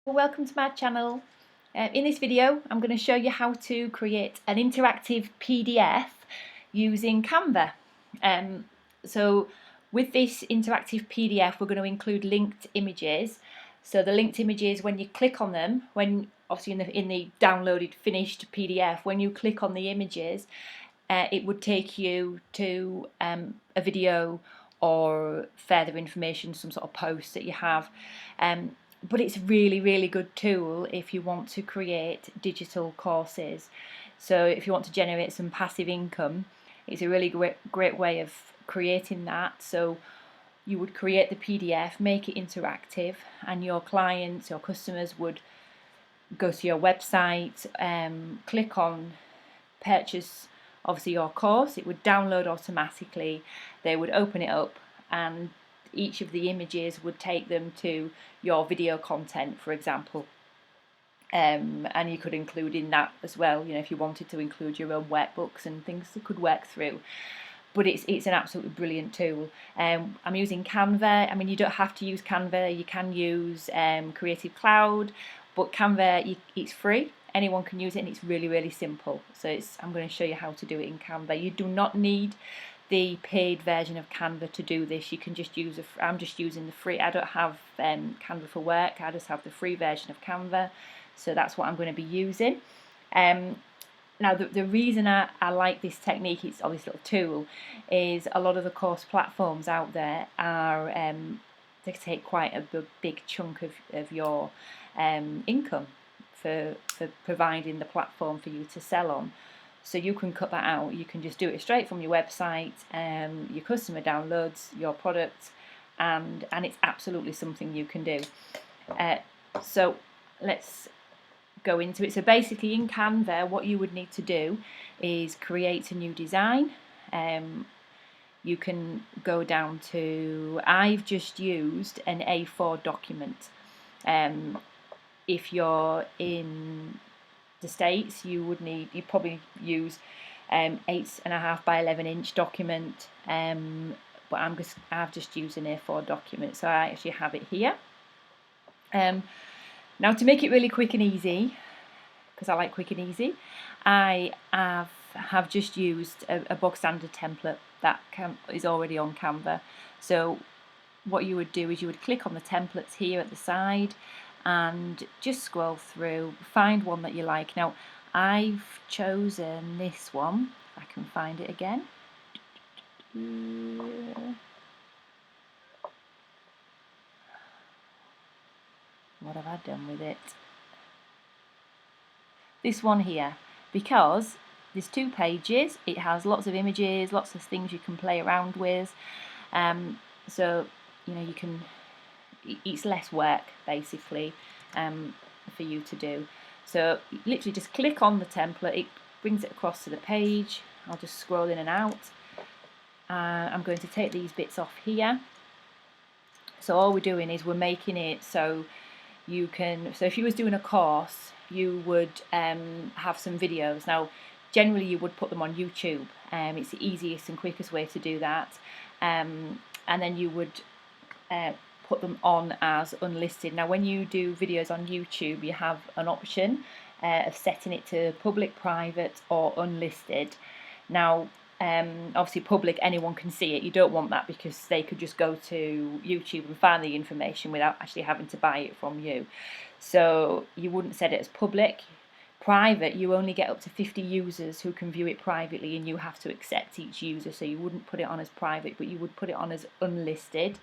Welcome to my channel. In this video I'm going to show you how to create an interactive PDF using Canva. So with this interactive PDF we're going to include linked images. So the linked images, when you click on them, when obviously in the downloaded finished PDF, when you click on the images, it would take you to a video or further information, some sort of post that you have. But it's a really good tool if you want to create digital courses. So if you want to generate some passive income, it's a really great way of creating that. So you would create the PDF, make it interactive, and your clients, your customers would go to your website, click on purchase obviously your course. It would download automatically. They would open it up and each of the images would take them to your video content, for example. And you could include in that as well, if you wanted to include your own workbooks and things that could work through. But it's an absolutely brilliant tool. I'm using Canva. I mean, you don't have to use Canva. You can use Creative Cloud, but Canva, it's free. Anyone can use it, and it's really simple. So I'm going to show you how to do it in Canva. You do not need the paid version of Canva to do this. You can just use I'm just using the free. I don't have Canva for work. I just have the free version of Canva. So that's what I'm going to be using. Now the reason I like this technique, it's this little tool, is a lot of the course platforms out there are they take quite a big chunk of your income for providing the platform for you to sell on. So you can cut that out. You can just do it straight from your website. Your customer downloads your product, and it's absolutely something you can do. So let's go into it. So basically in Canva, what you would need to do is create a new design. You can go down to, I've just used an A4 document. If you're in the States, you probably use 8.5 by 11-inch document, but I've just used an A4 document, so I actually have it here. Now to make it really quick and easy, because I like quick and easy, I have just used a bog standard template that is already on Canva. So what you would do is you would click on the templates here at the side and just scroll through, find one that you like. Now I've chosen this one, if I can find it again. What have I done with it? This one here, because there's 2 pages, it has lots of images, lots of things you can play around with. So you can, it's less work basically for you to do. So literally just click on the template, it brings it across to the page. I'll just scroll in and out. I'm going to take these bits off here. So all we're doing is we're making it so you can, so if you was doing a course, you would have some videos. Now generally you would put them on YouTube. It's the easiest and quickest way to do that. And then you would put them on as unlisted. Now when you do videos on YouTube, you have an option of setting it to public, private or unlisted. Now obviously public, anyone can see it. You don't want that because they could just go to YouTube and find the information without actually having to buy it from you. So you wouldn't set it as public. Private, you only get up to 50 users who can view it privately, and you have to accept each user. So you wouldn't put it on as private, but you would put it on as unlisted.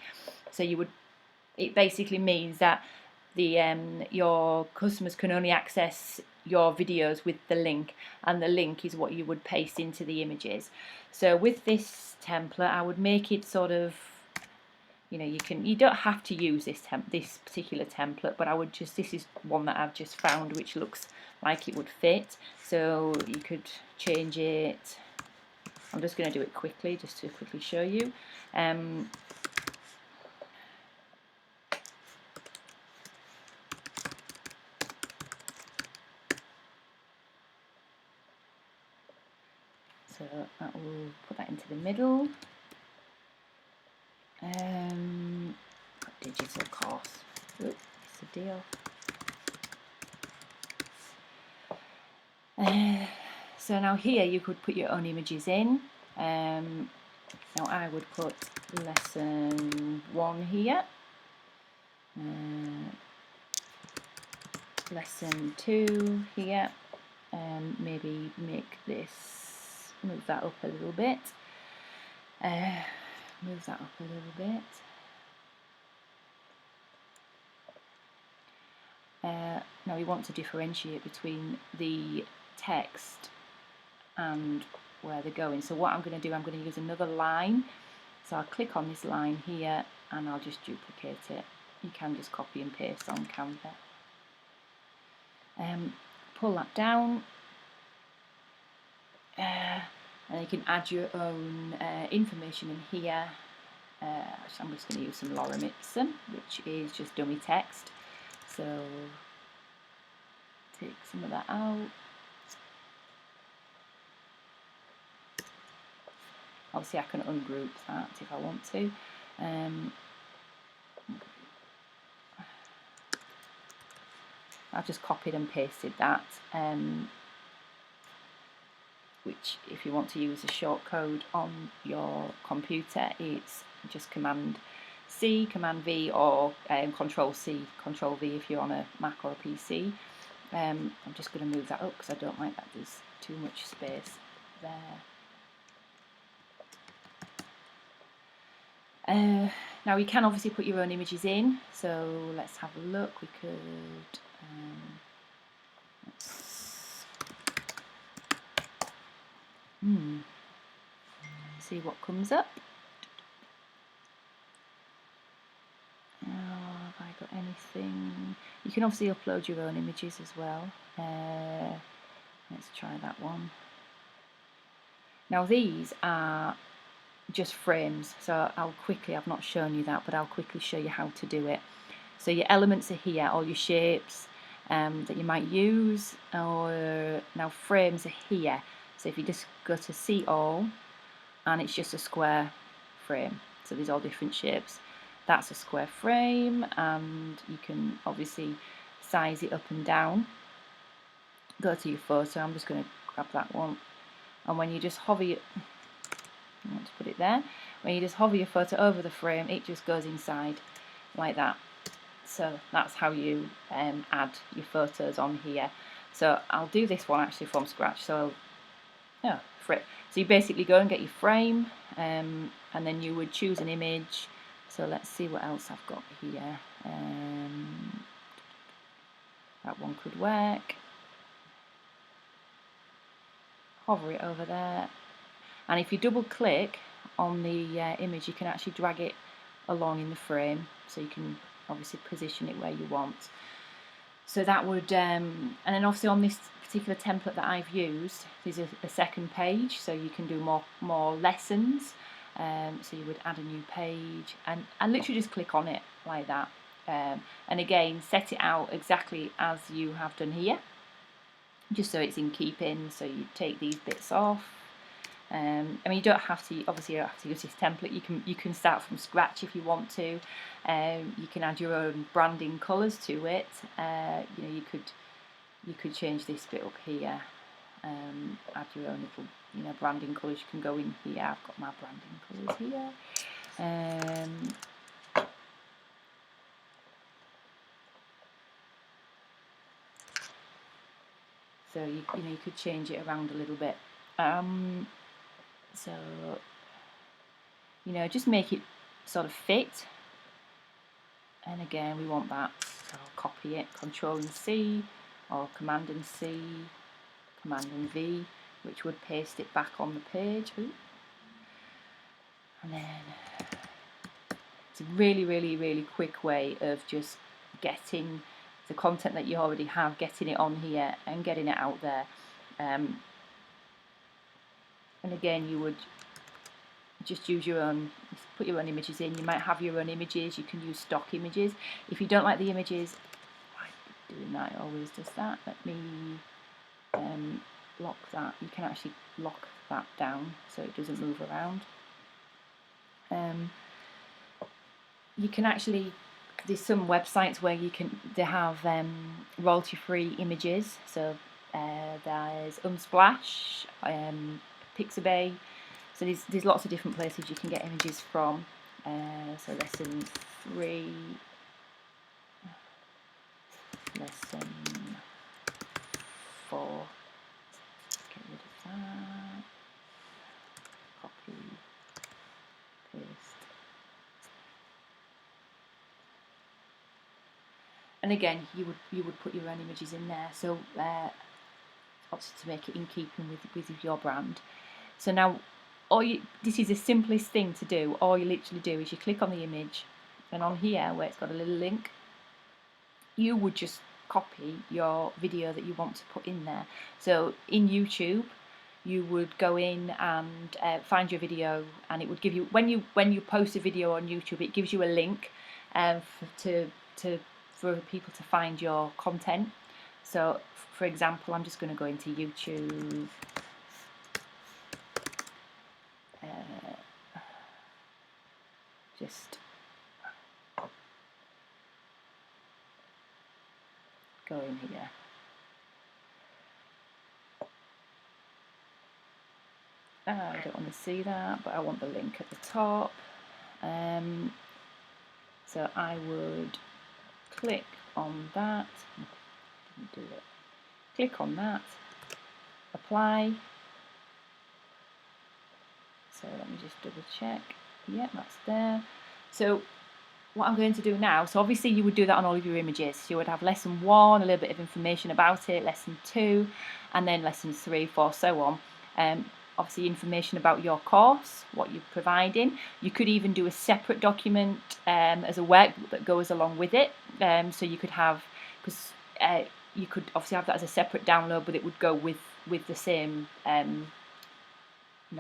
So it basically means that your customers can only access your videos with the link, and the link is what you would paste into the images. So with this template, I would make it sort of, you don't have to use this particular template, but I would just, this is one that I've just found which looks like it would fit. So you could change it. I'm just going to do it quickly just to quickly show you. So that will put that into the middle. Digital course. Oops, it's a deal. So now here you could put your own images in. Now I would put lesson 1 here, lesson 2 here, maybe make this, move that up a little bit, move that up a little bit. Now we want to differentiate between the text and where they're going. So what I'm going to do, I'm going to use another line. So I'll click on this line here and I'll just duplicate it. You can just copy and paste on Canva. Pull that down, and you can add your own information in here. I'm just going to use some lorem ipsum, which is just dummy text. So take some of that out. Obviously I can ungroup that if I want to. I've just copied and pasted that, which if you want to use a shortcode on your computer, it's just Command C, Command V, or Control C, Control V if you're on a Mac or a PC. I'm just going to move that up because I don't like that there's too much space there. Now you can obviously put your own images in, so let's have a look. We could see what comes up. Have I got anything? You can obviously upload your own images as well. Let's try that one. Now these are just frames, so I've not shown you that, but I'll quickly show you how to do it. So your elements are here, all your shapes that you might use, or now frames are here. So if you just go to see all, and it's just a square frame, so there's all different shapes. That's a square frame, and you can obviously size it up and down. Go to your photo, I'm just going to grab that one, and when you just hover your, I want to put it there. When you just hover your photo over the frame, it just goes inside like that. So that's how you add your photos on here. So I'll do this one actually from scratch. So so you basically go and get your frame, and then you would choose an image. So let's see what else I've got here. That one could work. Hover it over there. And if you double click on the image, you can actually drag it along in the frame, so you can obviously position it where you want. So that would, and then obviously on this particular template that I've used, there's a second page, so you can do more lessons. So you would add a new page and literally just click on it like that. And again, set it out exactly as you have done here, just so it's in keeping. So you take these bits off. I mean, you don't have to. Obviously, you don't have to use this template. You can start from scratch if you want to. You can add your own branding colours to it. You know, you could change this bit up here. Add your own little, branding colours. You can go in here. I've got my branding colours here. So you could change it around a little bit. So, just make it sort of fit. And again, we want that. So I'll copy it, Control and C, or Command and C, Command and V, which would paste it back on the page. Ooh. And then it's a really, really, really quick way of just getting the content that you already have, getting it on here and getting it out there. And again, you would just use your own, put your own images in. You might have your own images. You can use stock images. If you don't like the images, doing that, it always does that. Let me lock that. You can actually lock that down so it doesn't move around. You can actually, there's some websites where they have royalty-free images. So there's Unsplash, Pixabay. So there's lots of different places you can get images from. So lesson 3, lesson 4, get rid of that, copy, paste. And again, you would put your own images in there, so obviously to make it in keeping with your brand. So now, this is the simplest thing to do. All you literally do is you click on the image, and on here where it's got a little link, you would just copy your video that you want to put in there. So in YouTube, you would go in and find your video, and it would give you, when you post a video on YouTube, it gives you a link for people to find your content. So for example, I'm just going to go into YouTube, just go in here. I don't want to see that, but I want the link at the top. So I would click on that. Didn't do it. Click on that. Apply. So let me just double check. Yeah, that's there. So what I'm going to do now, so obviously you would do that on all of your images. You would have lesson 1, a little bit of information about it, lesson 2, and then lessons 3, 4, so on. Obviously information about your course, what you're providing. You could even do a separate document as a workbook that goes along with it. So you could have, because you could obviously have that as a separate download, but it would go with the same.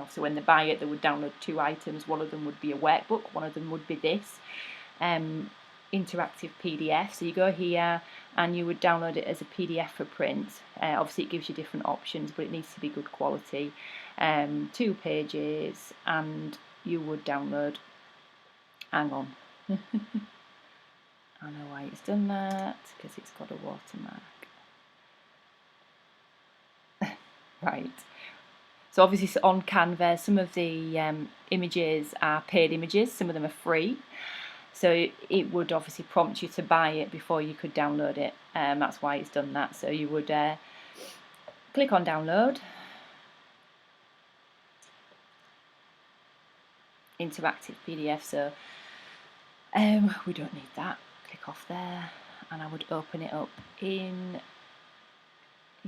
So when they buy it, they would download 2 items. One of them would be a workbook, one of them would be this interactive PDF. So you go here and you would download it as a PDF for print. Obviously it gives you different options, but it needs to be good quality. 2 pages, and you would download, hang on, I know why it's done that, because it's got a watermark. Right. So obviously on Canva, some of the images are paid images, some of them are free. So it would obviously prompt you to buy it before you could download it. That's why it's done that. So you would click on download, interactive PDF. So we don't need that. Click off there, and I would open it up in.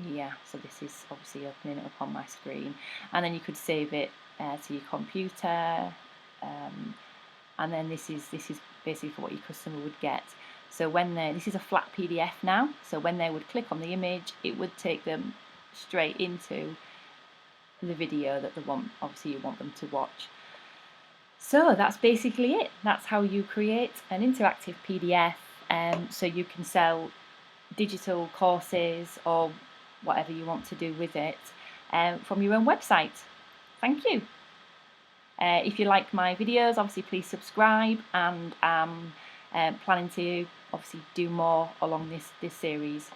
Yeah, so this is obviously opening it up on my screen, and then you could save it to your computer, and then this is basically what your customer would get. So when this is a flat PDF now, so when they would click on the image, it would take them straight into the video that they want. Obviously, you want them to watch. So that's basically it. That's how you create an interactive PDF, so you can sell digital courses or whatever you want to do with it from your own website. Thank you. If you like my videos, obviously please subscribe, and I'm planning to obviously do more along this series.